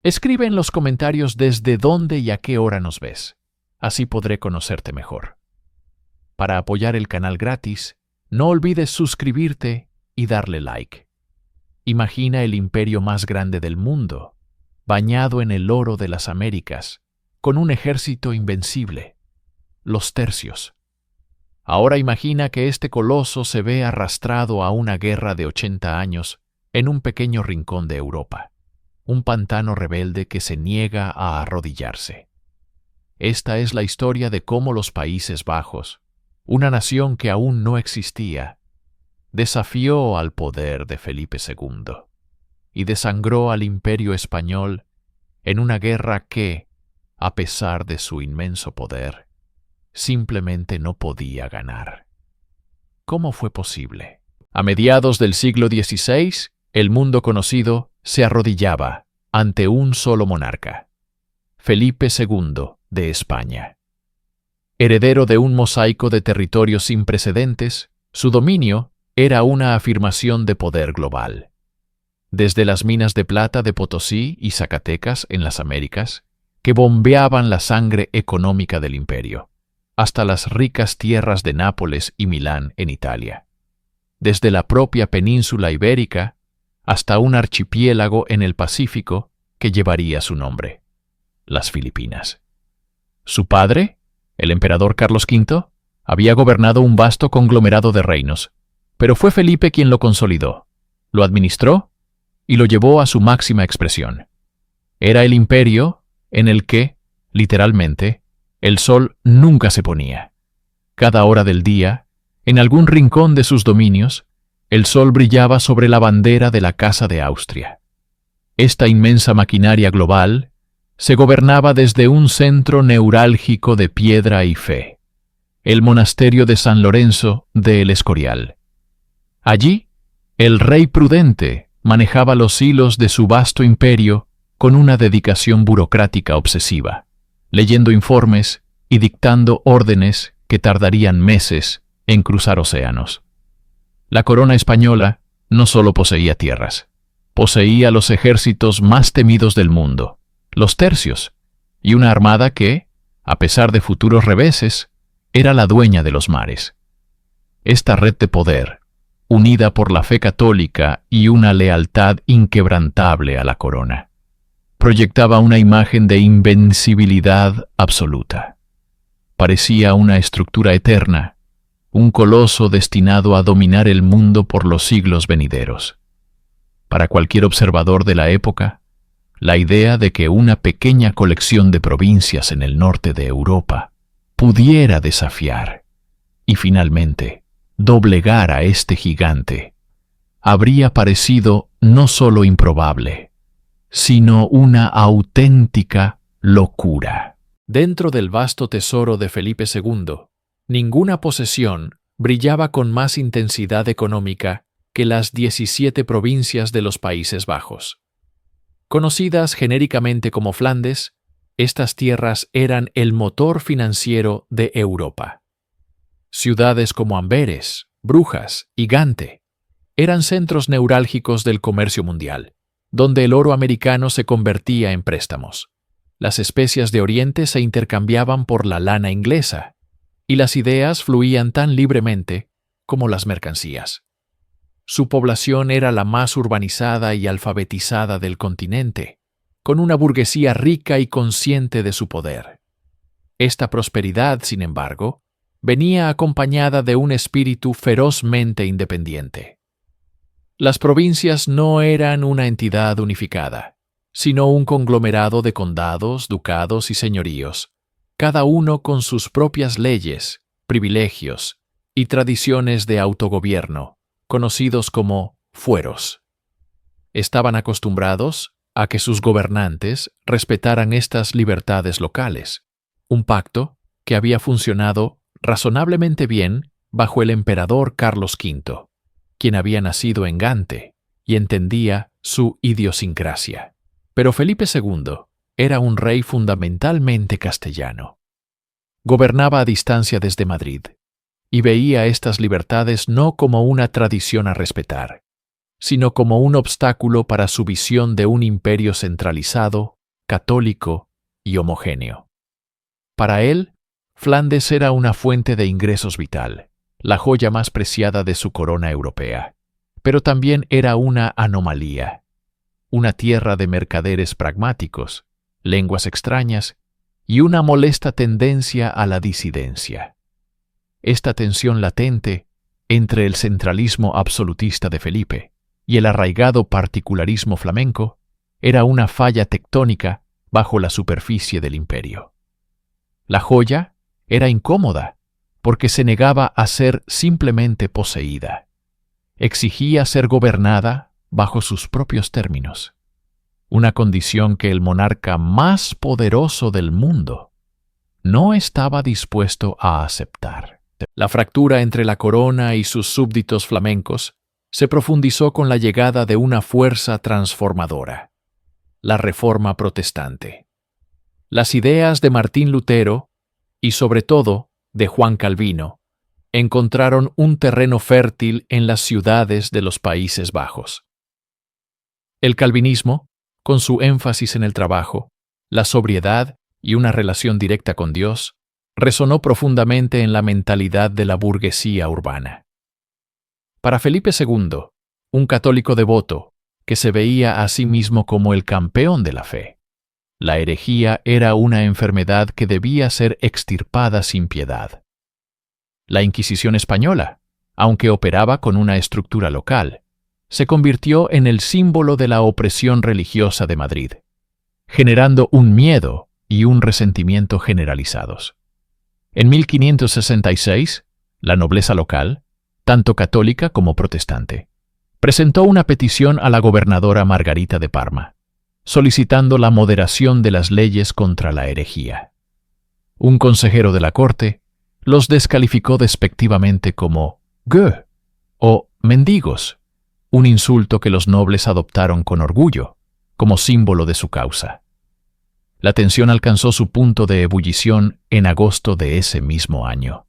Escribe en los comentarios desde dónde y a qué hora nos ves. Así podré conocerte mejor. Para apoyar el canal gratis, no olvides suscribirte y darle like. Imagina el imperio más grande del mundo, bañado en el oro de las Américas, con un ejército invencible, los tercios. Ahora imagina que este coloso se ve arrastrado a una guerra de 80 años en un pequeño rincón de Europa, un pantano rebelde que se niega a arrodillarse. Esta es la historia de cómo los Países Bajos, una nación que aún no existía, desafió al poder de Felipe II y desangró al Imperio Español en una guerra que, a pesar de su inmenso poder, simplemente no podía ganar. ¿Cómo fue posible? A mediados del siglo XVI, el mundo conocido se arrodillaba ante un solo monarca, Felipe II de España. Heredero de un mosaico de territorios sin precedentes, su dominio era una afirmación de poder global. Desde las minas de plata de Potosí y Zacatecas en las Américas, que bombeaban la sangre económica del imperio, hasta las ricas tierras de Nápoles y Milán en Italia. Desde la propia península ibérica hasta un archipiélago en el Pacífico que llevaría su nombre, las Filipinas. Su padre, el emperador Carlos V, había gobernado un vasto conglomerado de reinos, pero fue Felipe quien lo consolidó, lo administró y lo llevó a su máxima expresión. Era el imperio en el que, literalmente, el sol nunca se ponía. Cada hora del día, en algún rincón de sus dominios, el sol brillaba sobre la bandera de la Casa de Austria. Esta inmensa maquinaria global se gobernaba desde un centro neurálgico de piedra y fe, el monasterio de San Lorenzo de El Escorial. Allí, el rey prudente manejaba los hilos de su vasto imperio con una dedicación burocrática obsesiva, leyendo informes y dictando órdenes que tardarían meses en cruzar océanos. La corona española no solo poseía tierras, poseía los ejércitos más temidos del mundo, los tercios, y una armada que, a pesar de futuros reveses, era la dueña de los mares. Esta red de poder, unida por la fe católica y una lealtad inquebrantable a la corona, proyectaba una imagen de invencibilidad absoluta. Parecía una estructura eterna, un coloso destinado a dominar el mundo por los siglos venideros. Para cualquier observador de la época, la idea de que una pequeña colección de provincias en el norte de Europa pudiera desafiar y finalmente doblegar a este gigante habría parecido no solo improbable, sino una auténtica locura. Dentro del vasto tesoro de Felipe II, ninguna posesión brillaba con más intensidad económica que las 17 provincias de los Países Bajos. Conocidas genéricamente como Flandes, estas tierras eran el motor financiero de Europa. Ciudades como Amberes, Brujas y Gante eran centros neurálgicos del comercio mundial, donde el oro americano se convertía en préstamos. Las especias de Oriente se intercambiaban por la lana inglesa, y las ideas fluían tan libremente como las mercancías. Su población era la más urbanizada y alfabetizada del continente, con una burguesía rica y consciente de su poder. Esta prosperidad, sin embargo, venía acompañada de un espíritu ferozmente independiente. Las provincias no eran una entidad unificada, sino un conglomerado de condados, ducados y señoríos, cada uno con sus propias leyes, privilegios y tradiciones de autogobierno, conocidos como fueros. Estaban acostumbrados a que sus gobernantes respetaran estas libertades locales, un pacto que había funcionado razonablemente bien bajo el emperador Carlos V, quien había nacido en Gante y entendía su idiosincrasia. Pero Felipe II era un rey fundamentalmente castellano. Gobernaba a distancia desde Madrid y veía estas libertades no como una tradición a respetar, sino como un obstáculo para su visión de un imperio centralizado católico y homogéneo. Para él, Flandes era una fuente de ingresos vital, la joya más preciada de su corona europea, pero también era una anomalía, una tierra de mercaderes pragmáticos, lenguas extrañas y una molesta tendencia a la disidencia. Esta tensión latente entre el centralismo absolutista de Felipe y el arraigado particularismo flamenco era una falla tectónica bajo la superficie del imperio. La joya era incómoda porque se negaba a ser simplemente poseída. Exigía ser gobernada bajo sus propios términos, una condición que el monarca más poderoso del mundo no estaba dispuesto a aceptar. La fractura entre la corona y sus súbditos flamencos se profundizó con la llegada de una fuerza transformadora, la Reforma Protestante. Las ideas de Martín Lutero, y sobre todo de Juan Calvino, encontraron un terreno fértil en las ciudades de los Países Bajos. El calvinismo, con su énfasis en el trabajo, la sobriedad y una relación directa con Dios, resonó profundamente en la mentalidad de la burguesía urbana. Para Felipe II, un católico devoto que se veía a sí mismo como el campeón de la fe, la herejía era una enfermedad que debía ser extirpada sin piedad. La Inquisición española, aunque operaba con una estructura local, se convirtió en el símbolo de la opresión religiosa de Madrid, generando un miedo y un resentimiento generalizados. En 1566, la nobleza local, tanto católica como protestante, presentó una petición a la gobernadora Margarita de Parma, solicitando la moderación de las leyes contra la herejía. Un consejero de la corte los descalificó despectivamente como gueux o mendigos, un insulto que los nobles adoptaron con orgullo, como símbolo de su causa. La tensión alcanzó su punto de ebullición en agosto de ese mismo año.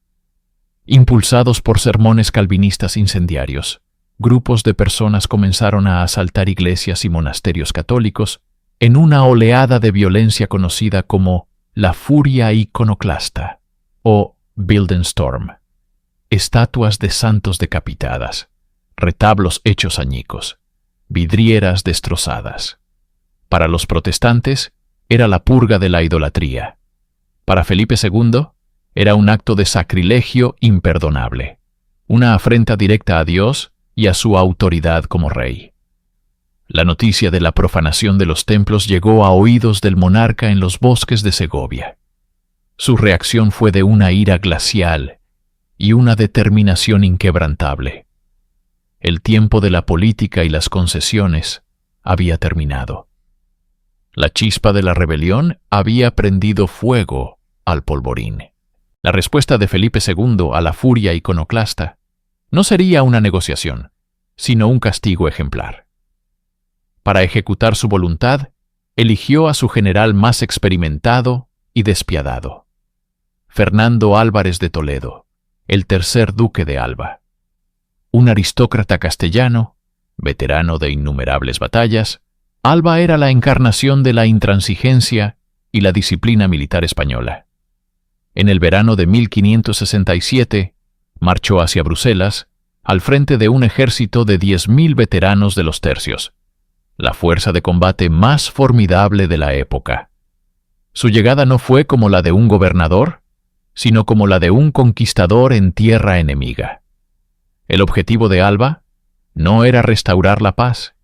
Impulsados por sermones calvinistas incendiarios, grupos de personas comenzaron a asaltar iglesias y monasterios católicos en una oleada de violencia conocida como la furia iconoclasta o Bildenstorm. Estatuas de santos decapitadas, retablos hechos añicos, vidrieras destrozadas. Para los protestantes, era la purga de la idolatría. Para Felipe II, era un acto de sacrilegio imperdonable, una afrenta directa a Dios y a su autoridad como rey. La noticia de la profanación de los templos llegó a oídos del monarca en los bosques de Segovia. Su reacción fue de una ira glacial y una determinación inquebrantable. El tiempo de la política y las concesiones había terminado. La chispa de la rebelión había prendido fuego al polvorín. La respuesta de Felipe II a la furia iconoclasta no sería una negociación, sino un castigo ejemplar. Para ejecutar su voluntad, eligió a su general más experimentado y despiadado, Fernando Álvarez de Toledo, el tercer duque de Alba. Un aristócrata castellano, veterano de innumerables batallas, Alba era la encarnación de la intransigencia y la disciplina militar española. En el verano de 1567, marchó hacia Bruselas, al frente de un ejército de 10.000 veteranos de los tercios, la fuerza de combate más formidable de la época. Su llegada no fue como la de un gobernador, sino como la de un conquistador en tierra enemiga. El objetivo de Alba no era restaurar la paz,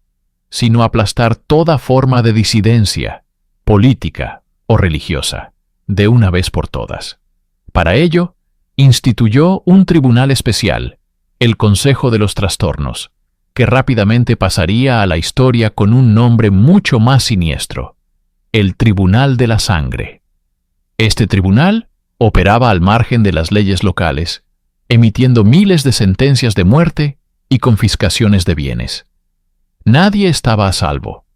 sino aplastar toda forma de disidencia, política o religiosa, de una vez por todas. Para ello, instituyó un tribunal especial, el Consejo de los Trastornos, que rápidamente pasaría a la historia con un nombre mucho más siniestro: el Tribunal de la Sangre. Este tribunal operaba al margen de las leyes locales, emitiendo miles de sentencias de muerte y confiscaciones de bienes. Nadie estaba a salvo.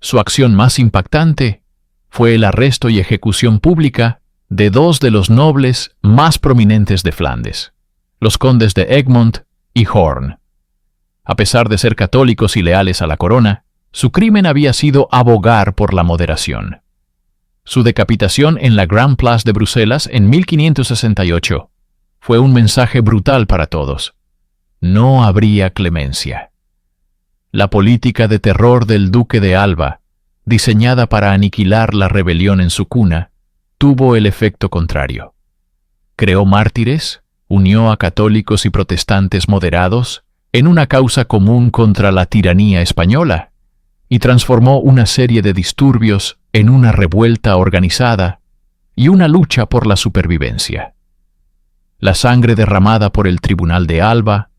Su acción más impactante fue el arresto y ejecución pública de dos de los nobles más prominentes de Flandes, los condes de Egmont y Hoorn. A pesar de ser católicos y leales a la corona, su crimen había sido abogar por la moderación. Su decapitación en la Grand Place de Bruselas en 1568 fue un mensaje brutal para todos. No habría clemencia. La política de terror del Duque de Alba, diseñada para aniquilar la rebelión en su cuna, tuvo el efecto contrario. Creó mártires, unió a católicos y protestantes moderados en una causa común contra la tiranía española y transformó una serie de disturbios en una revuelta organizada y una lucha por la supervivencia. La sangre derramada por el Tribunal de Alba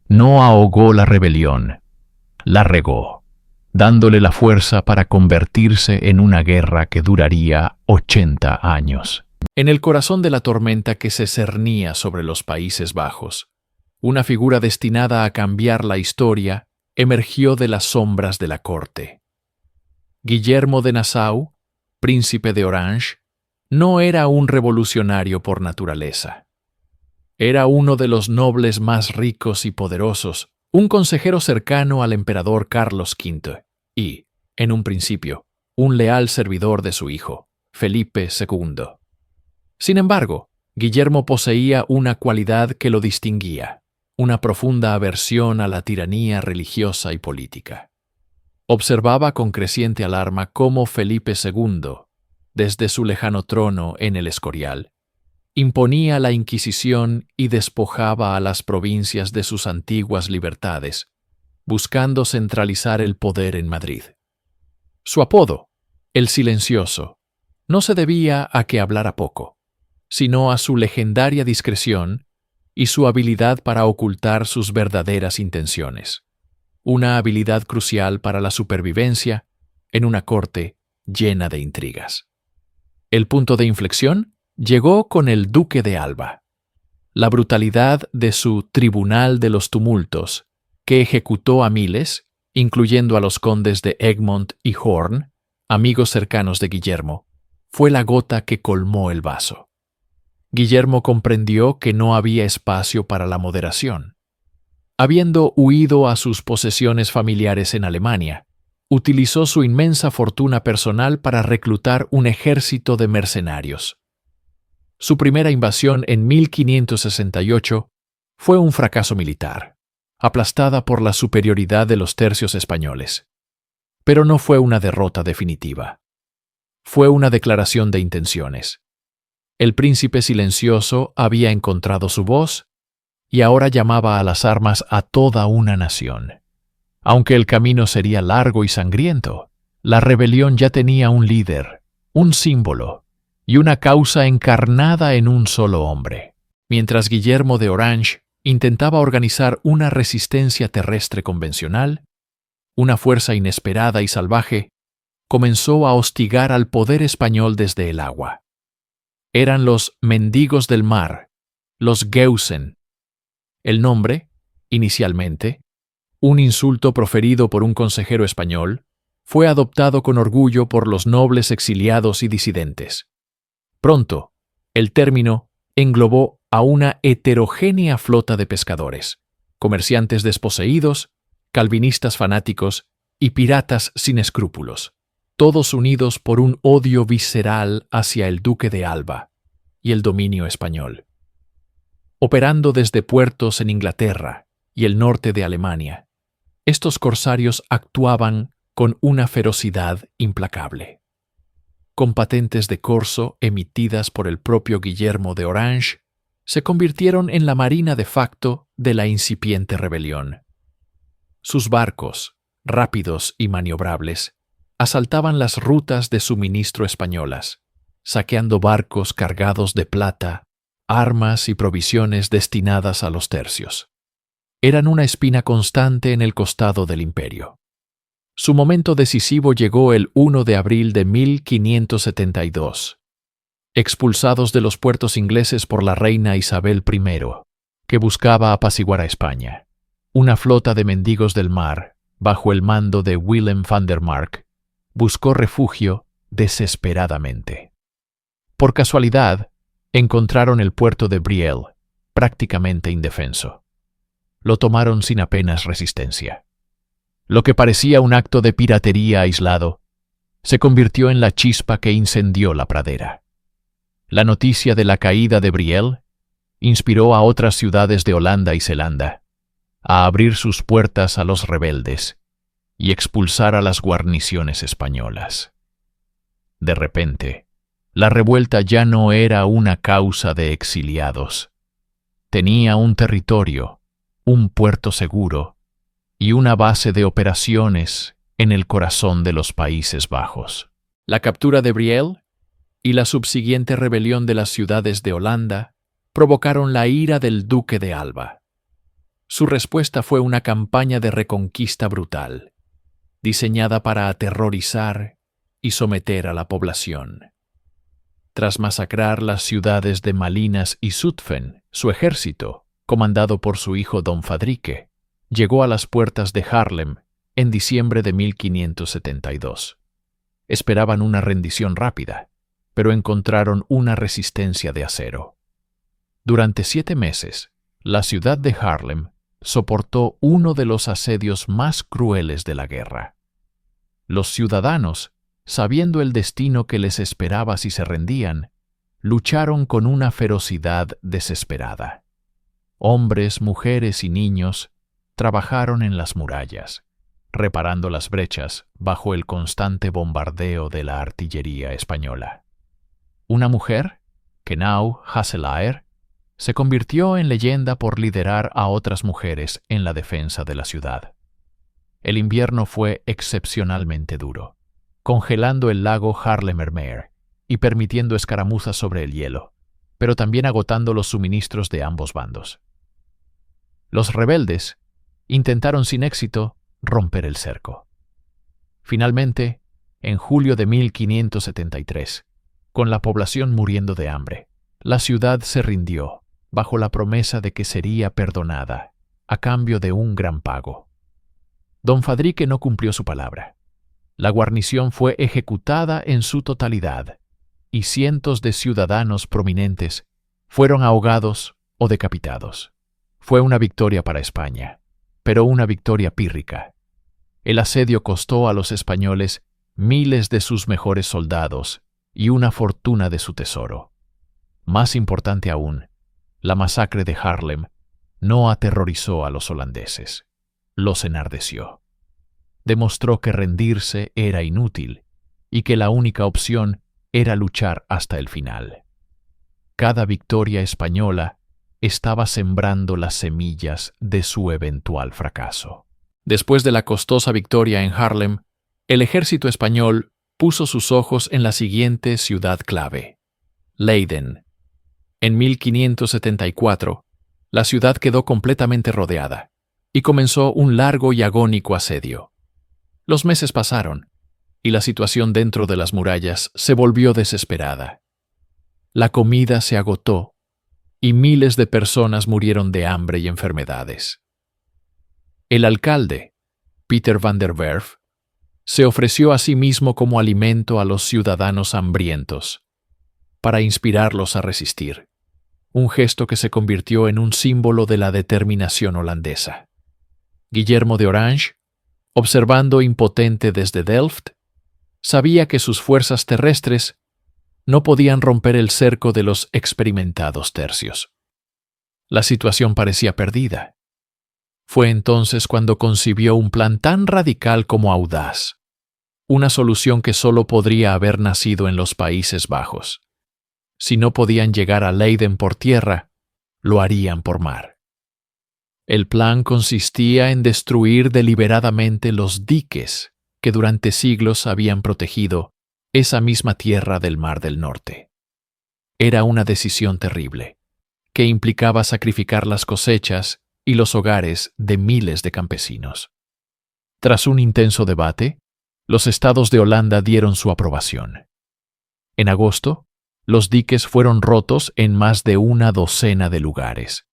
no ahogó la rebelión, la regó, dándole la fuerza para convertirse en una guerra que duraría 80 años. En el corazón de la tormenta que se cernía sobre los Países Bajos, una figura destinada a cambiar la historia emergió de las sombras de la corte. Guillermo de Nassau, príncipe de Orange, no era un revolucionario por naturaleza. Era uno de los nobles más ricos y poderosos, un consejero cercano al emperador Carlos V y, en un principio, un leal servidor de su hijo, Felipe II. Sin embargo, Guillermo poseía una cualidad que lo distinguía: una profunda aversión a la tiranía religiosa y política. Observaba con creciente alarma cómo Felipe II, desde su lejano trono en el Escorial, imponía la Inquisición y despojaba a las provincias de sus antiguas libertades, buscando centralizar el poder en Madrid. Su apodo, el Silencioso, no se debía a que hablara poco, sino a su legendaria discreción y su habilidad para ocultar sus verdaderas intenciones, una habilidad crucial para la supervivencia en una corte llena de intrigas. El punto de inflexión llegó con el Duque de Alba. La brutalidad de su Tribunal de los Tumultos, que ejecutó a miles, incluyendo a los condes de Egmont y Horn, amigos cercanos de Guillermo, fue la gota que colmó el vaso. Guillermo comprendió que no había espacio para la moderación. Habiendo huido a sus posesiones familiares en Alemania, utilizó su inmensa fortuna personal para reclutar un ejército de mercenarios. Su primera invasión en 1568 fue un fracaso militar, aplastada por la superioridad de los tercios españoles. Pero no fue una derrota definitiva. Fue una declaración de intenciones. El príncipe silencioso había encontrado su voz y ahora llamaba a las armas a toda una nación. Aunque el camino sería largo y sangriento, la rebelión ya tenía un líder, un símbolo y una causa encarnada en un solo hombre. Mientras Guillermo de Orange intentaba organizar una resistencia terrestre convencional, una fuerza inesperada y salvaje comenzó a hostigar al poder español desde el agua. Eran los mendigos del mar, los Geusen. El nombre, inicialmente, un insulto proferido por un consejero español, fue adoptado con orgullo por los nobles exiliados y disidentes. Pronto, el término englobó a una heterogénea flota de pescadores, comerciantes desposeídos, calvinistas fanáticos y piratas sin escrúpulos, todos unidos por un odio visceral hacia el Duque de Alba y el dominio español. Operando desde puertos en Inglaterra y el norte de Alemania, estos corsarios actuaban con una ferocidad implacable. Con patentes de corso emitidas por el propio Guillermo de Orange, se convirtieron en la marina de facto de la incipiente rebelión. Sus barcos, rápidos y maniobrables, asaltaban las rutas de suministro españolas, saqueando barcos cargados de plata, armas y provisiones destinadas a los tercios. Eran una espina constante en el costado del imperio. Su momento decisivo llegó el 1 de abril de 1572. Expulsados de los puertos ingleses por la reina Isabel I, que buscaba apaciguar a España, una flota de mendigos del mar, bajo el mando de Willem van der Marck, buscó refugio desesperadamente. Por casualidad, encontraron el puerto de Brielle, prácticamente indefenso. Lo tomaron sin apenas resistencia. Lo que parecía un acto de piratería aislado se convirtió en la chispa que incendió la pradera. La noticia de la caída de Brielle inspiró a otras ciudades de Holanda y Zelanda a abrir sus puertas a los rebeldes y expulsar a las guarniciones españolas. De repente, la revuelta ya no era una causa de exiliados. Tenía un territorio, un puerto seguro y una base de operaciones en el corazón de los Países Bajos. La captura de Brielle y la subsiguiente rebelión de las ciudades de Holanda provocaron la ira del duque de Alba. Su respuesta fue una campaña de reconquista brutal, diseñada para aterrorizar y someter a la población. Tras masacrar las ciudades de Malinas y Zutphen, su ejército, comandado por su hijo Don Fadrique, llegó a las puertas de Haarlem en diciembre de 1572. Esperaban una rendición rápida, pero encontraron una resistencia de acero. Durante 7 meses, la ciudad de Haarlem soportó uno de los asedios más crueles de la guerra. Los ciudadanos, sabiendo el destino que les esperaba si se rendían, lucharon con una ferocidad desesperada. Hombres, mujeres y niños trabajaron en las murallas, reparando las brechas bajo el constante bombardeo de la artillería española. Una mujer, Kenau Hasselaer, se convirtió en leyenda por liderar a otras mujeres en la defensa de la ciudad. El invierno fue excepcionalmente duro, congelando el lago Haarlemmer Meer y permitiendo escaramuzas sobre el hielo, pero también agotando los suministros de ambos bandos. Los rebeldes intentaron sin éxito romper el cerco. Finalmente, en julio de 1573, con la población muriendo de hambre, la ciudad se rindió bajo la promesa de que sería perdonada a cambio de un gran pago. Don Fadrique no cumplió su palabra. La guarnición fue ejecutada en su totalidad y cientos de ciudadanos prominentes fueron ahogados o decapitados. Fue una victoria para España, pero una victoria pírrica. El asedio costó a los españoles miles de sus mejores soldados y una fortuna de su tesoro. Más importante aún, la masacre de Haarlem no aterrorizó a los holandeses, los enardeció. Demostró que rendirse era inútil y que la única opción era luchar hasta el final. Cada victoria española estaba sembrando las semillas de su eventual fracaso. Después de la costosa victoria en Haarlem, el ejército español puso sus ojos en la siguiente ciudad clave, Leiden. En 1574, la ciudad quedó completamente rodeada y comenzó un largo y agónico asedio. Los meses pasaron y la situación dentro de las murallas se volvió desesperada. La comida se agotó y miles de personas murieron de hambre y enfermedades. El alcalde, Peter van der Werf, se ofreció a sí mismo como alimento a los ciudadanos hambrientos, para inspirarlos a resistir, un gesto que se convirtió en un símbolo de la determinación holandesa. Guillermo de Orange, observando impotente desde Delft, sabía que sus fuerzas terrestres no podían romper el cerco de los experimentados tercios. La situación parecía perdida. Fue entonces cuando concibió un plan tan radical como audaz, una solución que solo podría haber nacido en los Países Bajos. Si no podían llegar a Leiden por tierra, lo harían por mar. El plan consistía en destruir deliberadamente los diques que durante siglos habían protegido esa misma tierra del Mar del Norte. Era una decisión terrible, que implicaba sacrificar las cosechas y los hogares de miles de campesinos. Tras un intenso debate, los estados de Holanda dieron su aprobación. En agosto, los diques fueron rotos en más de una docena de lugares.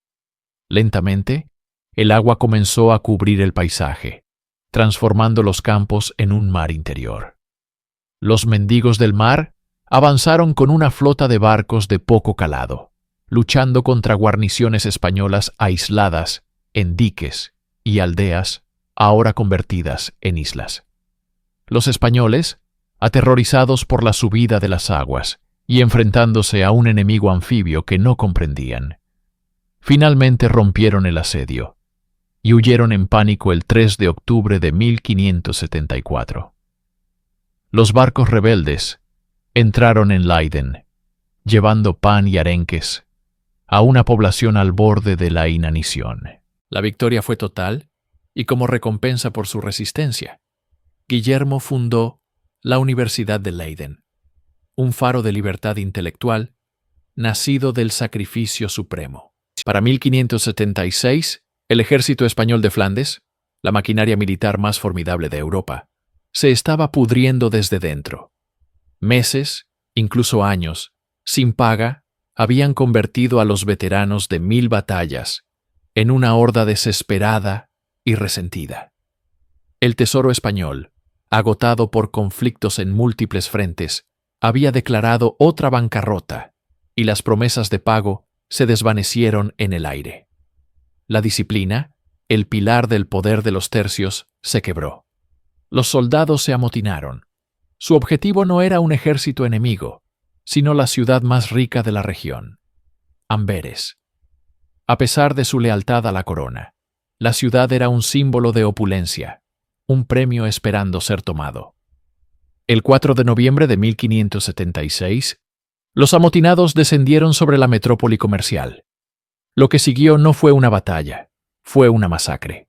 Lentamente, el agua comenzó a cubrir el paisaje, transformando los campos en un mar interior. Los mendigos del mar avanzaron con una flota de barcos de poco calado, luchando contra guarniciones españolas aisladas en diques y aldeas ahora convertidas en islas. Los españoles, aterrorizados por la subida de las aguas y enfrentándose a un enemigo anfibio que no comprendían. Finalmente rompieron el asedio y huyeron en pánico el 3 de octubre de 1574. Los barcos rebeldes entraron en Leiden, llevando pan y arenques a una población al borde de la inanición. La victoria fue total y como recompensa por su resistencia, Guillermo fundó la Universidad de Leiden, un faro de libertad intelectual nacido del sacrificio supremo. Para 1576, el ejército español de Flandes, la maquinaria militar más formidable de Europa, se estaba pudriendo desde dentro. Meses, incluso años, sin paga, habían convertido a los veteranos de 1000 batallas en una horda desesperada y resentida. El tesoro español, agotado por conflictos en múltiples frentes, había declarado otra bancarrota y las promesas de pago se desvanecieron en el aire. La disciplina, el pilar del poder de los tercios, se quebró. Los soldados se amotinaron. Su objetivo no era un ejército enemigo, sino la ciudad más rica de la región, Amberes. A pesar de su lealtad a la corona, la ciudad era un símbolo de opulencia, un premio esperando ser tomado. El 4 de noviembre de 1576, los amotinados descendieron sobre la metrópoli comercial. Lo que siguió no fue una batalla, fue una masacre.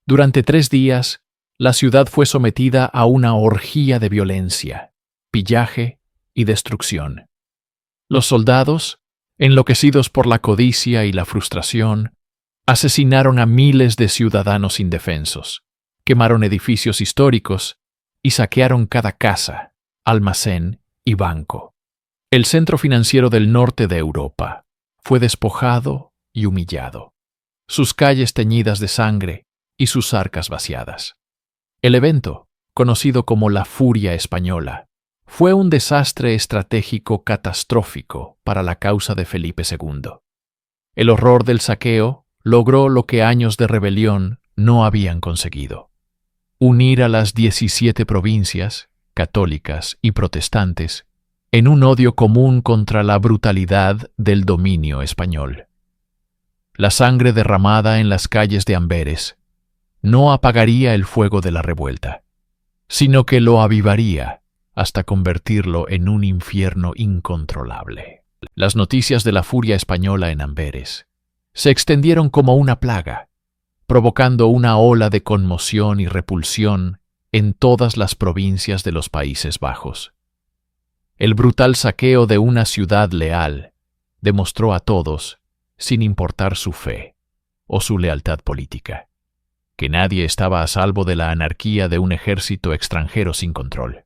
Durante 3 días, la ciudad fue sometida a una orgía de violencia, pillaje y destrucción. Los soldados, enloquecidos por la codicia y la frustración, asesinaron a miles de ciudadanos indefensos, quemaron edificios históricos y saquearon cada casa, almacén y banco. El centro financiero del norte de Europa fue despojado y humillado, sus calles teñidas de sangre y sus arcas vaciadas. El evento, conocido como la Furia Española, fue un desastre estratégico catastrófico para la causa de Felipe II. El horror del saqueo logró lo que años de rebelión no habían conseguido: unir a las 17 provincias, católicas y protestantes, en un odio común contra la brutalidad del dominio español. La sangre derramada en las calles de Amberes no apagaría el fuego de la revuelta, sino que lo avivaría hasta convertirlo en un infierno incontrolable. Las noticias de la furia española en Amberes se extendieron como una plaga, provocando una ola de conmoción y repulsión en todas las provincias de los Países Bajos. El brutal saqueo de una ciudad leal demostró a todos, sin importar su fe o su lealtad política, que nadie estaba a salvo de la anarquía de un ejército extranjero sin control.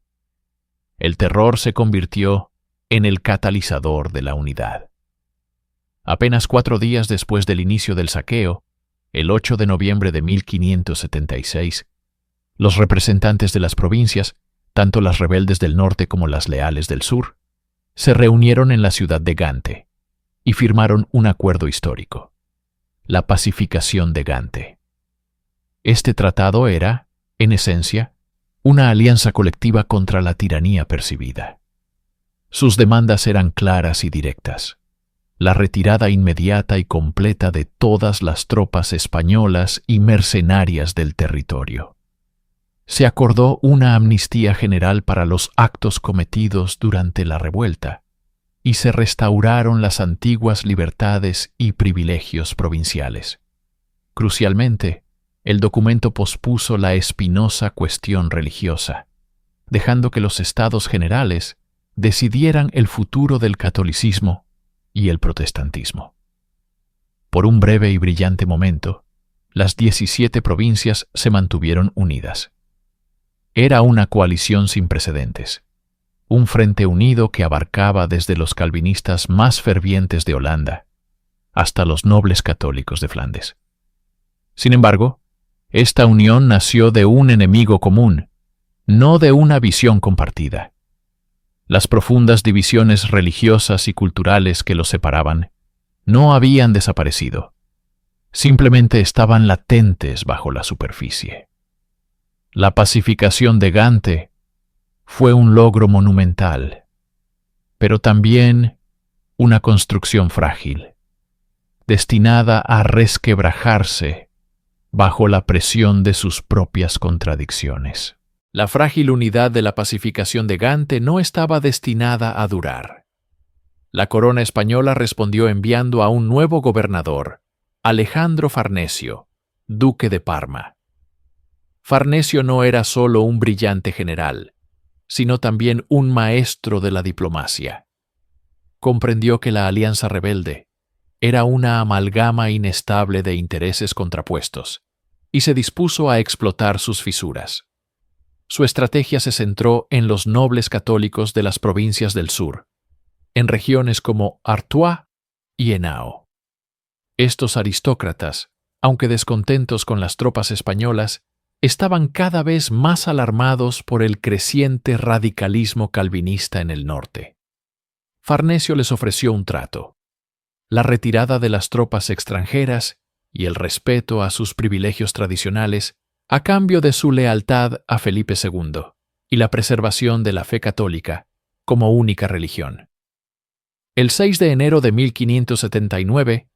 El terror se convirtió en el catalizador de la unidad. Apenas 4 días después del inicio del saqueo, el 8 de noviembre de 1576, los representantes de las provincias, tanto las rebeldes del norte como las leales del sur, se reunieron en la ciudad de Gante y firmaron un acuerdo histórico: la Pacificación de Gante. Este tratado era, en esencia, una alianza colectiva contra la tiranía percibida. Sus demandas eran claras y directas: la retirada inmediata y completa de todas las tropas españolas y mercenarias del territorio. Se acordó una amnistía general para los actos cometidos durante la revuelta y se restauraron las antiguas libertades y privilegios provinciales. Crucialmente, el documento pospuso la espinosa cuestión religiosa, dejando que los estados generales decidieran el futuro del catolicismo y el protestantismo. Por un breve y brillante momento, las 17 provincias se mantuvieron unidas. Era una coalición sin precedentes, un frente unido que abarcaba desde los calvinistas más fervientes de Holanda hasta los nobles católicos de Flandes. Sin embargo, esta unión nació de un enemigo común, no de una visión compartida. Las profundas divisiones religiosas y culturales que los separaban no habían desaparecido, simplemente estaban latentes bajo la superficie. La pacificación de Gante fue un logro monumental, pero también una construcción frágil, destinada a resquebrajarse bajo la presión de sus propias contradicciones. La frágil unidad de la pacificación de Gante no estaba destinada a durar. La corona española respondió enviando a un nuevo gobernador, Alejandro Farnesio, duque de Parma. Farnesio no era solo un brillante general, sino también un maestro de la diplomacia. Comprendió que la alianza rebelde era una amalgama inestable de intereses contrapuestos, y se dispuso a explotar sus fisuras. Su estrategia se centró en los nobles católicos de las provincias del sur, en regiones como Artois y Henao. Estos aristócratas, aunque descontentos con las tropas españolas, estaban cada vez más alarmados por el creciente radicalismo calvinista en el norte. Farnesio les ofreció un trato: la retirada de las tropas extranjeras y el respeto a sus privilegios tradicionales a cambio de su lealtad a Felipe II y la preservación de la fe católica como única religión. El 6 de enero de 1579,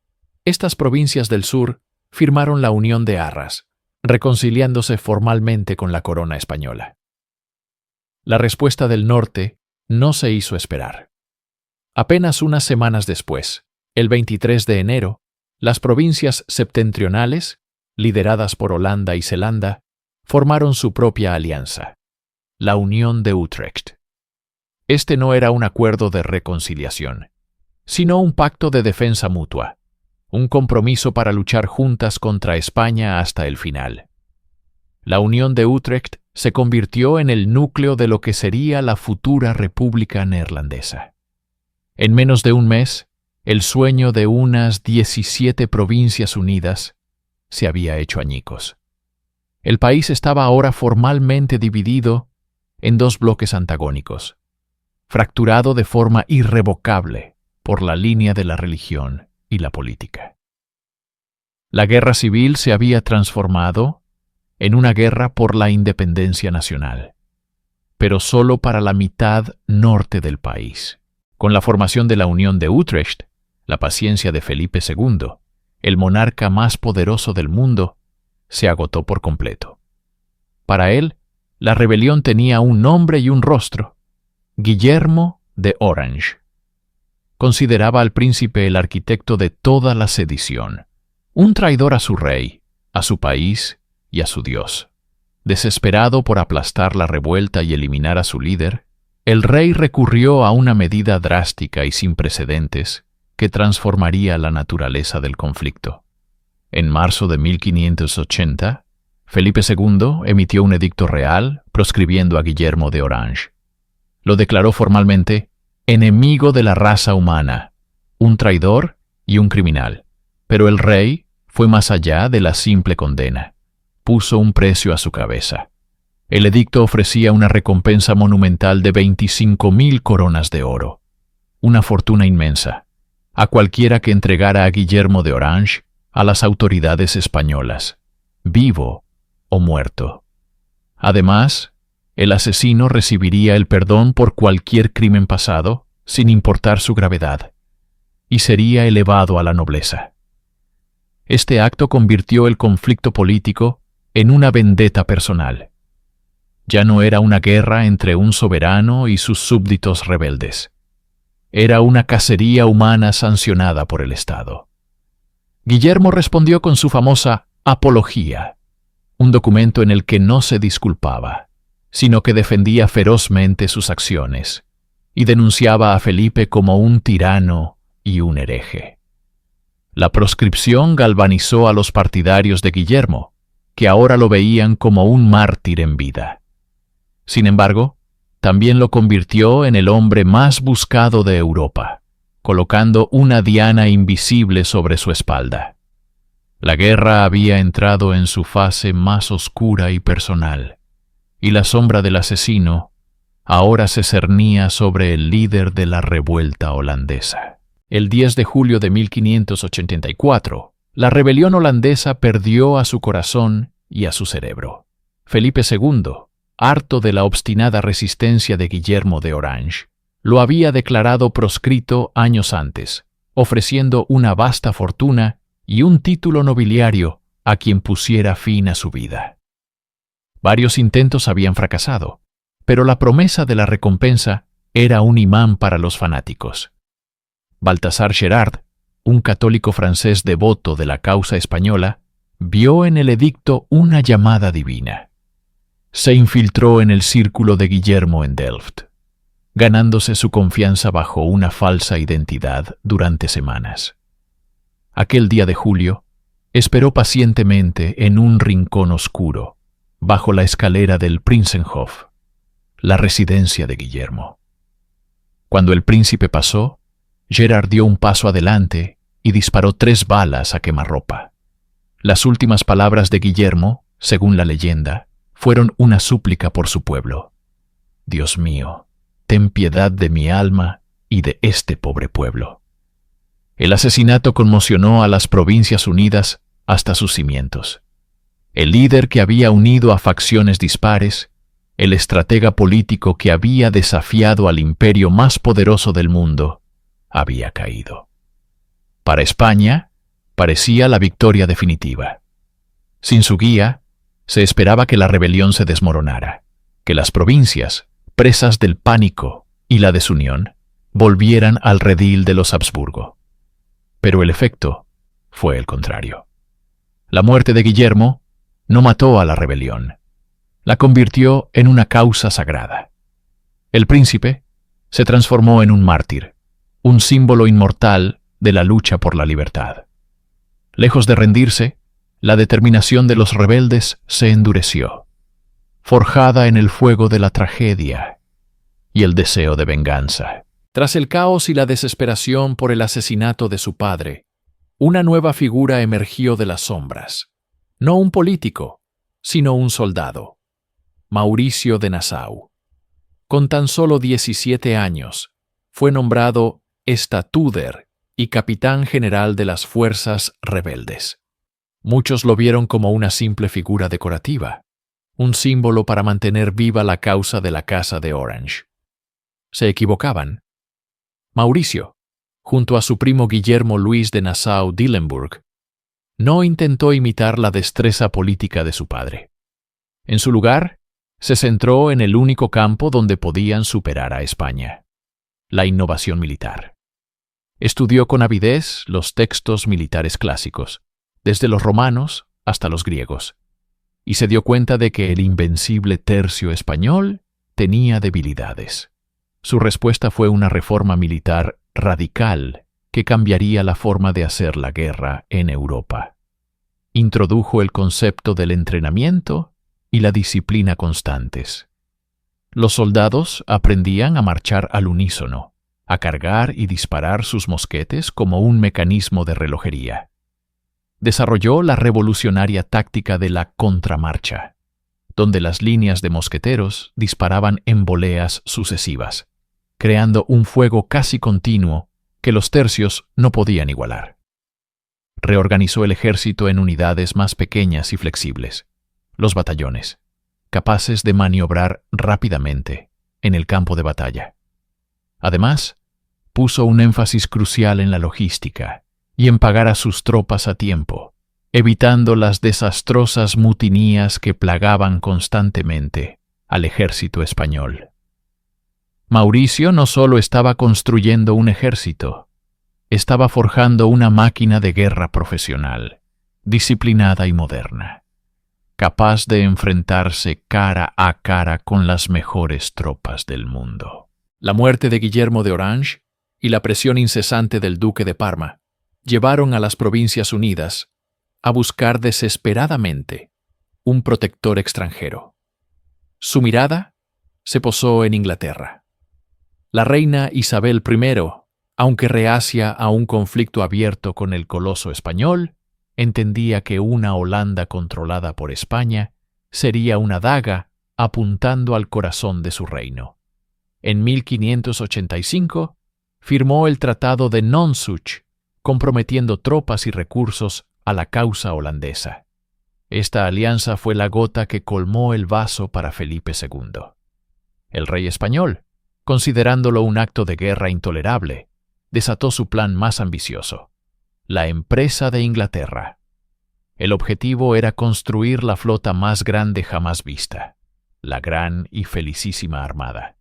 estas provincias del sur firmaron la Unión de Arras, reconciliándose formalmente con la corona española. La respuesta del norte no se hizo esperar. Apenas unas semanas después, el 23 de enero, las provincias septentrionales, lideradas por Holanda y Zelanda, formaron su propia alianza, la Unión de Utrecht. Este no era un acuerdo de reconciliación, sino un pacto de defensa mutua, un compromiso para luchar juntas contra España hasta el final. La Unión de Utrecht se convirtió en el núcleo de lo que sería la futura República Neerlandesa. En menos de un mes, el sueño de unas 17 provincias unidas se había hecho añicos. El país estaba ahora formalmente dividido en dos bloques antagónicos, fracturado de forma irrevocable por la línea de la religión y la política. La guerra civil se había transformado en una guerra por la independencia nacional, pero solo para la mitad norte del país. Con la formación de la Unión de Utrecht, la paciencia de Felipe II, el monarca más poderoso del mundo, se agotó por completo. Para él, la rebelión tenía un nombre y un rostro: Guillermo de Orange. Consideraba al príncipe el arquitecto de toda la sedición, un traidor a su rey, a su país y a su Dios. Desesperado por aplastar la revuelta y eliminar a su líder, el rey recurrió a una medida drástica y sin precedentes que transformaría la naturaleza del conflicto. En marzo de 1580, Felipe II emitió un edicto real proscribiendo a Guillermo de Orange. Lo declaró formalmente enemigo de la raza humana, un traidor y un criminal. Pero el rey fue más allá de la simple condena. Puso un precio a su cabeza. El edicto ofrecía una recompensa monumental de 25.000 coronas de oro, una fortuna inmensa, a cualquiera que entregara a Guillermo de Orange a las autoridades españolas, vivo o muerto. Además, el asesino recibiría el perdón por cualquier crimen pasado, sin importar su gravedad, y sería elevado a la nobleza. Este acto convirtió el conflicto político en una vendetta personal. Ya no era una guerra entre un soberano y sus súbditos rebeldes. Era una cacería humana sancionada por el Estado. Guillermo respondió con su famosa Apología, un documento en el que no se disculpaba, sino que defendía ferozmente sus acciones y denunciaba a Felipe como un tirano y un hereje. La proscripción galvanizó a los partidarios de Guillermo, que ahora lo veían como un mártir en vida. Sin embargo, también lo convirtió en el hombre más buscado de Europa, colocando una diana invisible sobre su espalda. La guerra había entrado en su fase más oscura y personal, y la sombra del asesino ahora se cernía sobre el líder de la revuelta holandesa. El 10 de julio de 1584, la rebelión holandesa perdió a su corazón y a su cerebro. Felipe II, harto de la obstinada resistencia de Guillermo de Orange, lo había declarado proscrito años antes, ofreciendo una vasta fortuna y un título nobiliario a quien pusiera fin a su vida. Varios intentos habían fracasado, pero la promesa de la recompensa era un imán para los fanáticos. Baltasar Gerard, un católico francés devoto de la causa española, vio en el edicto una llamada divina. Se infiltró en el círculo de Guillermo en Delft, ganándose su confianza bajo una falsa identidad durante semanas. Aquel día de julio, esperó pacientemente en un rincón oscuro, bajo la escalera del Prinzenhof, la residencia de Guillermo. Cuando el príncipe pasó, Gerard dio un paso adelante y disparó 3 balas a quemarropa. Las últimas palabras de Guillermo, según la leyenda, fueron una súplica por su pueblo. Dios mío, ten piedad de mi alma y de este pobre pueblo. El asesinato conmocionó a las Provincias Unidas hasta sus cimientos. El líder que había unido a facciones dispares, el estratega político que había desafiado al imperio más poderoso del mundo, había caído. Para España, parecía la victoria definitiva. Sin su guía, se esperaba que la rebelión se desmoronara, que las provincias, presas del pánico y la desunión, volvieran al redil de los Habsburgo. Pero el efecto fue el contrario. La muerte de Guillermo no mató a la rebelión, la convirtió en una causa sagrada. El príncipe se transformó en un mártir, un símbolo inmortal de la lucha por la libertad. Lejos de rendirse, la determinación de los rebeldes se endureció, forjada en el fuego de la tragedia y el deseo de venganza. Tras el caos y la desesperación por el asesinato de su padre, una nueva figura emergió de las sombras. No un político, sino un soldado. Mauricio de Nassau. Con tan solo 17 años, fue nombrado estatúder y capitán general de las fuerzas rebeldes. Muchos lo vieron como una simple figura decorativa, un símbolo para mantener viva la causa de la Casa de Orange. Se equivocaban. Mauricio, junto a su primo Guillermo Luis de Nassau-Dillenburg, no intentó imitar la destreza política de su padre. En su lugar, se centró en el único campo donde podían superar a España: la innovación militar. Estudió con avidez los textos militares clásicos, desde los romanos hasta los griegos, y se dio cuenta de que el invencible tercio español tenía debilidades. Su respuesta fue una reforma militar radical que cambiaría la forma de hacer la guerra en Europa. Introdujo el concepto del entrenamiento y la disciplina constantes. Los soldados aprendían a marchar al unísono, a cargar y disparar sus mosquetes como un mecanismo de relojería. Desarrolló la revolucionaria táctica de la contramarcha, donde las líneas de mosqueteros disparaban en voleas sucesivas, creando un fuego casi continuo que los tercios no podían igualar. Reorganizó el ejército en unidades más pequeñas y flexibles, los batallones, capaces de maniobrar rápidamente en el campo de batalla. Además, puso un énfasis crucial en la logística y en pagar a sus tropas a tiempo, evitando las desastrosas mutinías que plagaban constantemente al ejército español. Mauricio no solo estaba construyendo un ejército, estaba forjando una máquina de guerra profesional, disciplinada y moderna, capaz de enfrentarse cara a cara con las mejores tropas del mundo. La muerte de Guillermo de Orange y la presión incesante del duque de Parma llevaron a las Provincias Unidas a buscar desesperadamente un protector extranjero. Su mirada se posó en Inglaterra. La reina Isabel I, aunque reacia a un conflicto abierto con el coloso español, entendía que una Holanda controlada por España sería una daga apuntando al corazón de su reino. En 1585 firmó el Tratado de Nonsuch, comprometiendo tropas y recursos a la causa holandesa. Esta alianza fue la gota que colmó el vaso para Felipe II. El rey español, considerándolo un acto de guerra intolerable, desató su plan más ambicioso, la Empresa de Inglaterra. El objetivo era construir la flota más grande jamás vista, la Gran y Felicísima Armada,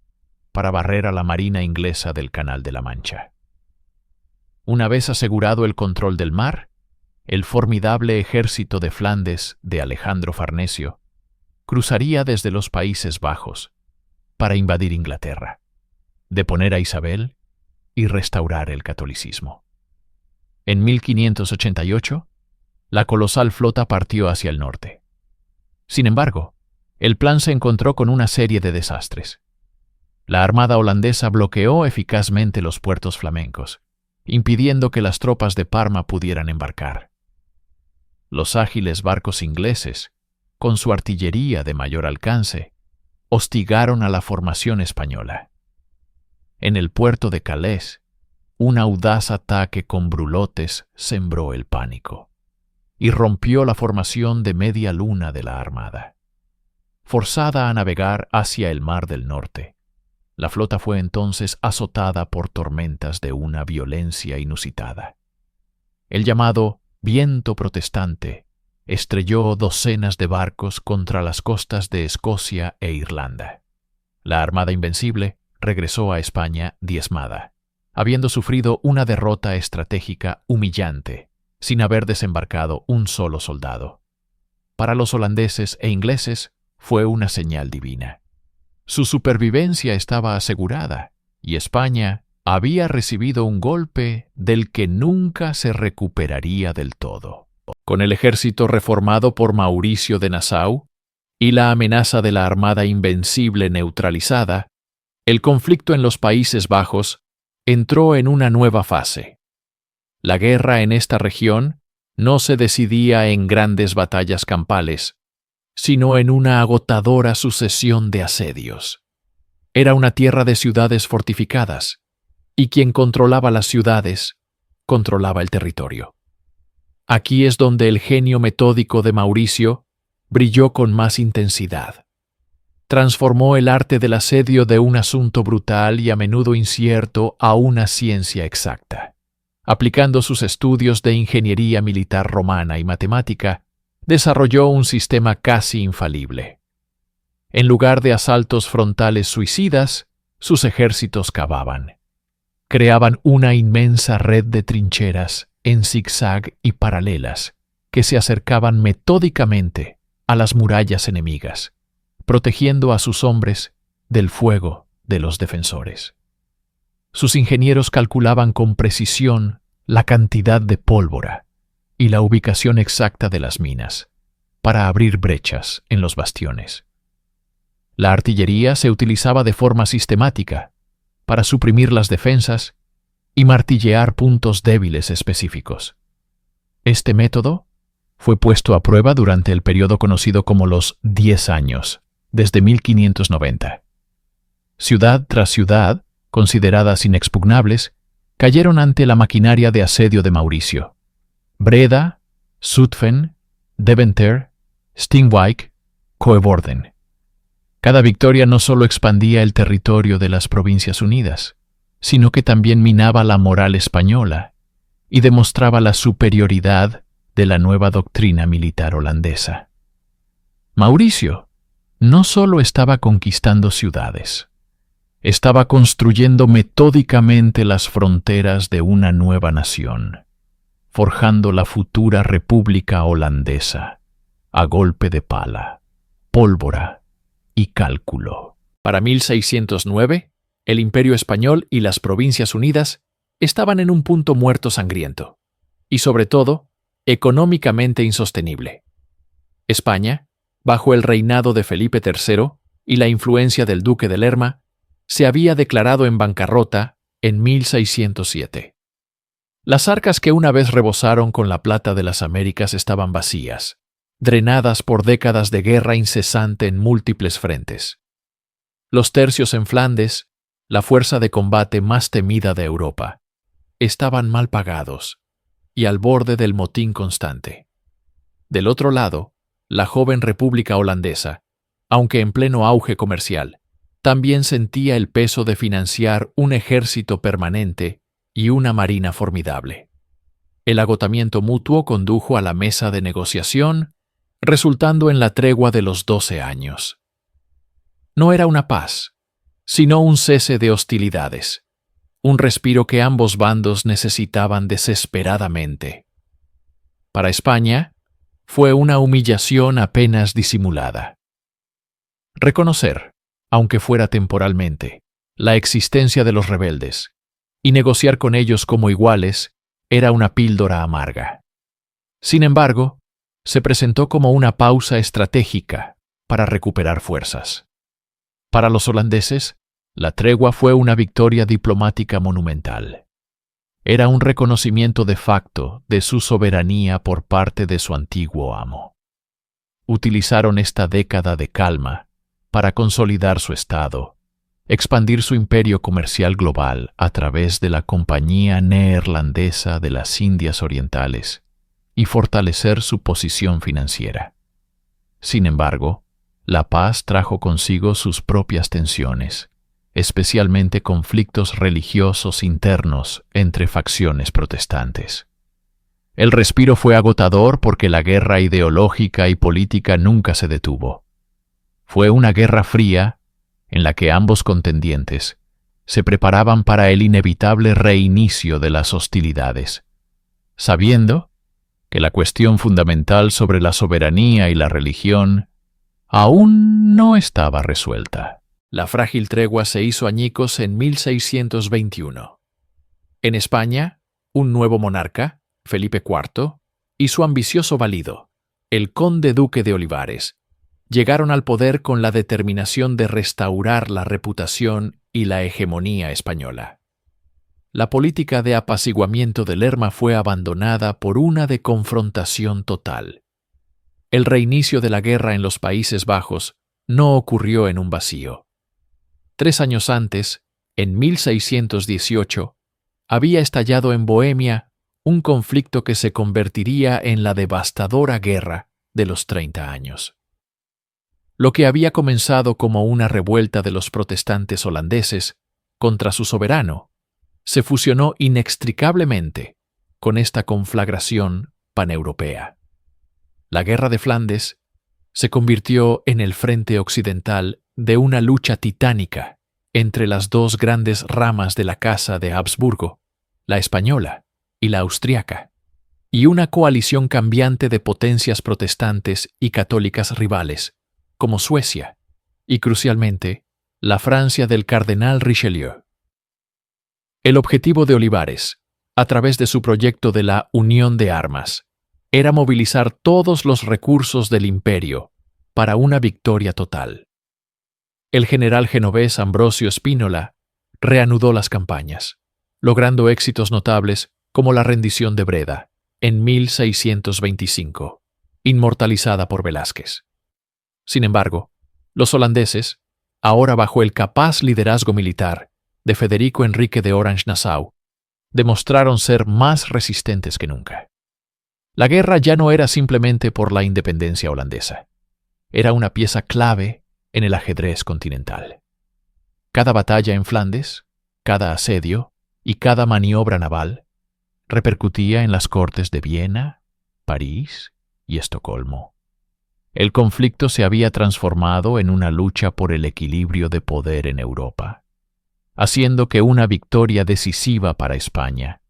para barrer a la marina inglesa del Canal de la Mancha. Una vez asegurado el control del mar, el formidable ejército de Flandes de Alejandro Farnesio cruzaría desde los Países Bajos para invadir Inglaterra, deponer a Isabel y restaurar el catolicismo. En 1588, la colosal flota partió hacia el norte. Sin embargo, el plan se encontró con una serie de desastres. La armada holandesa bloqueó eficazmente los puertos flamencos, impidiendo que las tropas de Parma pudieran embarcar. Los ágiles barcos ingleses, con su artillería de mayor alcance, hostigaron a la formación española. En el puerto de Calais, un audaz ataque con brulotes sembró el pánico y rompió la formación de media luna de la armada. Forzada a navegar hacia el Mar del Norte, la flota fue entonces azotada por tormentas de una violencia inusitada. El llamado viento protestante estrelló docenas de barcos contra las costas de Escocia e Irlanda. La Armada Invencible regresó a España diezmada, habiendo sufrido una derrota estratégica humillante, sin haber desembarcado un solo soldado. Para los holandeses e ingleses fue una señal divina. Su supervivencia estaba asegurada, y España había recibido un golpe del que nunca se recuperaría del todo. Con el ejército reformado por Mauricio de Nassau y la amenaza de la Armada Invencible neutralizada, el conflicto en los Países Bajos entró en una nueva fase. La guerra en esta región no se decidía en grandes batallas campales, sino en una agotadora sucesión de asedios. Era una tierra de ciudades fortificadas, y quien controlaba las ciudades, controlaba el territorio. Aquí es donde el genio metódico de Mauricio brilló con más intensidad. Transformó el arte del asedio de un asunto brutal y a menudo incierto a una ciencia exacta. Aplicando sus estudios de ingeniería militar romana y matemática, desarrolló un sistema casi infalible. En lugar de asaltos frontales suicidas, sus ejércitos cavaban. Creaban una inmensa red de trincheras en zigzag y paralelas que se acercaban metódicamente a las murallas enemigas, protegiendo a sus hombres del fuego de los defensores. Sus ingenieros calculaban con precisión la cantidad de pólvora y la ubicación exacta de las minas para abrir brechas en los bastiones. La artillería se utilizaba de forma sistemática para suprimir las defensas y martillear puntos débiles específicos. Este método fue puesto a prueba durante el periodo conocido como los 10 años, desde 1590. Ciudad tras ciudad, consideradas inexpugnables, cayeron ante la maquinaria de asedio de Mauricio. Breda, Zutphen, Deventer, Steenwijk, Coevorden. Cada victoria no solo expandía el territorio de las Provincias Unidas, sino que también minaba la moral española y demostraba la superioridad de la nueva doctrina militar holandesa. Mauricio no solo estaba conquistando ciudades, estaba construyendo metódicamente las fronteras de una nueva nación, forjando la futura República Holandesa a golpe de pala, pólvora y cálculo. Para 1609, el Imperio Español y las Provincias Unidas estaban en un punto muerto sangriento, y sobre todo, económicamente insostenible. España, bajo el reinado de Felipe III y la influencia del Duque de Lerma, se había declarado en bancarrota en 1607. Las arcas que una vez rebosaron con la plata de las Américas estaban vacías, drenadas por décadas de guerra incesante en múltiples frentes. Los tercios en Flandes, la fuerza de combate más temida de Europa, estaban mal pagados y al borde del motín constante. Del otro lado, la joven República Holandesa, aunque en pleno auge comercial, también sentía el peso de financiar un ejército permanente y una marina formidable. El agotamiento mutuo condujo a la mesa de negociación, resultando en la tregua de los 12 años. No era una paz, sino un cese de hostilidades, un respiro que ambos bandos necesitaban desesperadamente. Para España, fue una humillación apenas disimulada. Reconocer, aunque fuera temporalmente, la existencia de los rebeldes y negociar con ellos como iguales era una píldora amarga. Sin embargo, se presentó como una pausa estratégica para recuperar fuerzas. Para los holandeses, la tregua fue una victoria diplomática monumental. Era un reconocimiento de facto de su soberanía por parte de su antiguo amo. Utilizaron esta década de calma para consolidar su estado, expandir su imperio comercial global a través de la Compañía Neerlandesa de las Indias Orientales y fortalecer su posición financiera. Sin embargo, la paz trajo consigo sus propias tensiones, especialmente conflictos religiosos internos entre facciones protestantes. El respiro fue agotador porque la guerra ideológica y política nunca se detuvo. Fue una guerra fría en la que ambos contendientes se preparaban para el inevitable reinicio de las hostilidades, sabiendo que la cuestión fundamental sobre la soberanía y la religión aún no estaba resuelta. La frágil tregua se hizo añicos en 1621. En España, un nuevo monarca, Felipe IV, y su ambicioso valido, el conde duque de Olivares, llegaron al poder con la determinación de restaurar la reputación y la hegemonía española. La política de apaciguamiento de Lerma fue abandonada por una de confrontación total. El reinicio de la guerra en los Países Bajos no ocurrió en un vacío. 3 años antes, en 1618, había estallado en Bohemia un conflicto que se convertiría en la devastadora Guerra de los 30 años. Lo que había comenzado como una revuelta de los protestantes holandeses contra su soberano, se fusionó inextricablemente con esta conflagración paneuropea. La Guerra de Flandes se convirtió en el frente occidental de una lucha titánica entre las dos grandes ramas de la Casa de Habsburgo, la española y la austriaca, y una coalición cambiante de potencias protestantes y católicas rivales, como Suecia, y crucialmente, la Francia del cardenal Richelieu. El objetivo de Olivares, a través de su proyecto de la Unión de Armas, era movilizar todos los recursos del imperio para una victoria total. El general genovés Ambrosio Spínola reanudó las campañas, logrando éxitos notables como la rendición de Breda, en 1625, inmortalizada por Velázquez. Sin embargo, los holandeses, ahora bajo el capaz liderazgo militar de Federico Enrique de Orange-Nassau, demostraron ser más resistentes que nunca. La guerra ya no era simplemente por la independencia holandesa. Era una pieza clave en el ajedrez continental. Cada batalla en Flandes, cada asedio y cada maniobra naval repercutía en las cortes de Viena, París y Estocolmo. El conflicto se había transformado en una lucha por el equilibrio de poder en Europa, haciendo que una victoria decisiva para España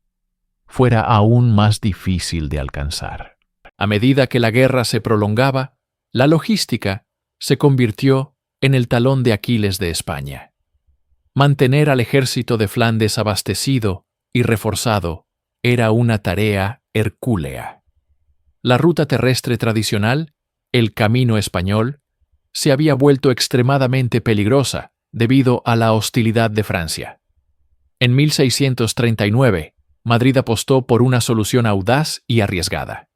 fuera aún más difícil de alcanzar. A medida que la guerra se prolongaba, la logística se convirtió en el talón de Aquiles de España. Mantener al ejército de Flandes abastecido y reforzado era una tarea hercúlea. La ruta terrestre tradicional, el Camino Español, se había vuelto extremadamente peligrosa debido a la hostilidad de Francia. En 1639, Madrid apostó por una solución audaz y arriesgada: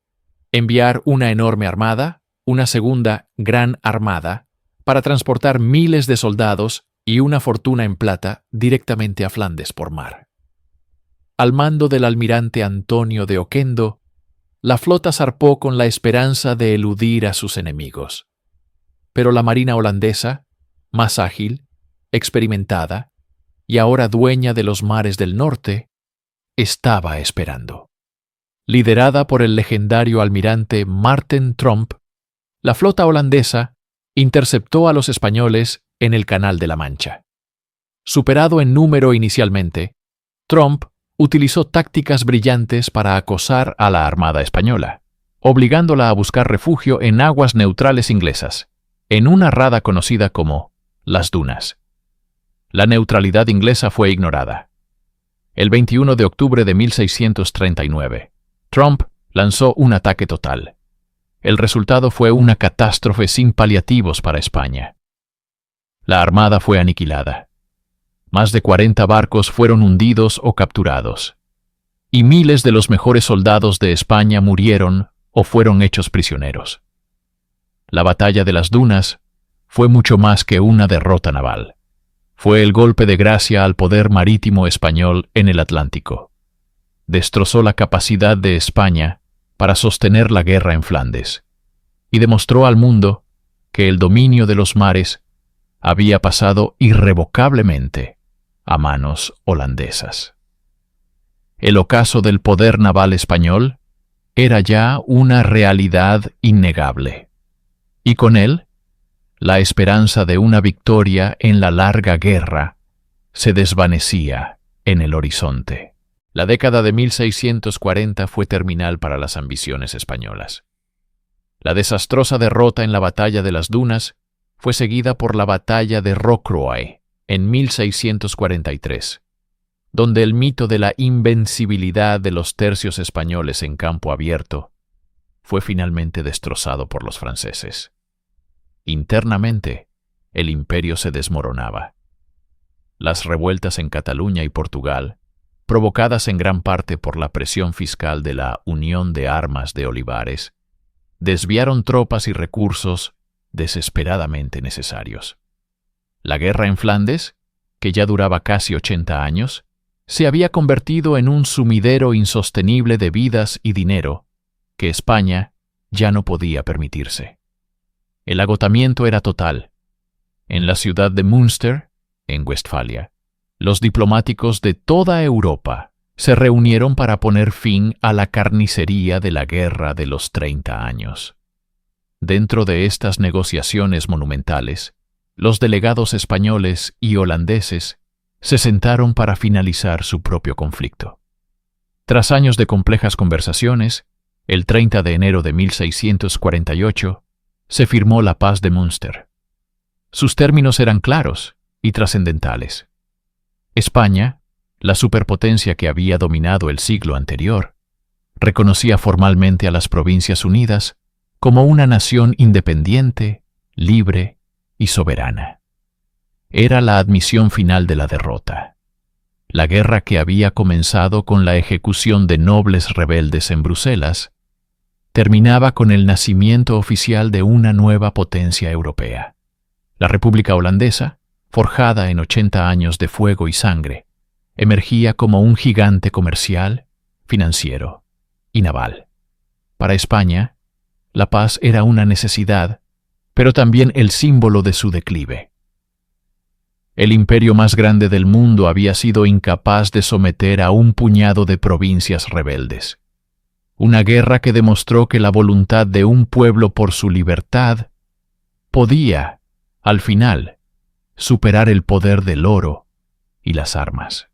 enviar una enorme armada, una segunda Gran Armada, para transportar miles de soldados y una fortuna en plata directamente a Flandes por mar. Al mando del almirante Antonio de Oquendo, la flota zarpó con la esperanza de eludir a sus enemigos. Pero la marina holandesa, más ágil, experimentada y ahora dueña de los mares del norte, estaba esperando. Liderada por el legendario almirante Maarten Tromp, la flota holandesa interceptó a los españoles en el Canal de la Mancha. Superado en número inicialmente, Tromp utilizó tácticas brillantes para acosar a la Armada española, obligándola a buscar refugio en aguas neutrales inglesas, en una rada conocida como Las Dunas. La neutralidad inglesa fue ignorada. El 21 de octubre de 1639, Tromp lanzó un ataque total. El resultado fue una catástrofe sin paliativos para España. La armada fue aniquilada. Más de 40 barcos fueron hundidos o capturados, y miles de los mejores soldados de España murieron o fueron hechos prisioneros. La batalla de las Dunas fue mucho más que una derrota naval. Fue el golpe de gracia al poder marítimo español en el Atlántico. Destrozó la capacidad de España para sostener la guerra en Flandes, y demostró al mundo que el dominio de los mares había pasado irrevocablemente a manos holandesas. El ocaso del poder naval español era ya una realidad innegable, y con él, la esperanza de una victoria en la larga guerra se desvanecía en el horizonte. La década de 1640 fue terminal para las ambiciones españolas. La desastrosa derrota en la batalla de las Dunas fue seguida por la batalla de Rocroi en 1643, donde el mito de la invencibilidad de los tercios españoles en campo abierto fue finalmente destrozado por los franceses. Internamente, el imperio se desmoronaba. Las revueltas en Cataluña y Portugal, provocadas en gran parte por la presión fiscal de la Unión de Armas de Olivares, desviaron tropas y recursos desesperadamente necesarios. La guerra en Flandes, que ya duraba casi 80 años, se había convertido en un sumidero insostenible de vidas y dinero que España ya no podía permitirse. El agotamiento era total. En la ciudad de Münster, en Westfalia, los diplomáticos de toda Europa se reunieron para poner fin a la carnicería de la Guerra de los 30 años. Dentro de estas negociaciones monumentales, los delegados españoles y holandeses se sentaron para finalizar su propio conflicto. Tras años de complejas conversaciones, el 30 de enero de 1648, se firmó la Paz de Münster. Sus términos eran claros y trascendentales. España, la superpotencia que había dominado el siglo anterior, reconocía formalmente a las Provincias Unidas como una nación independiente, libre y soberana. Era la admisión final de la derrota. La guerra que había comenzado con la ejecución de nobles rebeldes en Bruselas terminaba con el nacimiento oficial de una nueva potencia europea. La República Holandesa, forjada en 80 años de fuego y sangre, emergía como un gigante comercial, financiero y naval. Para España, la paz era una necesidad, pero también el símbolo de su declive. El imperio más grande del mundo había sido incapaz de someter a un puñado de provincias rebeldes. Una guerra que demostró que la voluntad de un pueblo por su libertad podía, al final, superar el poder del oro y las armas.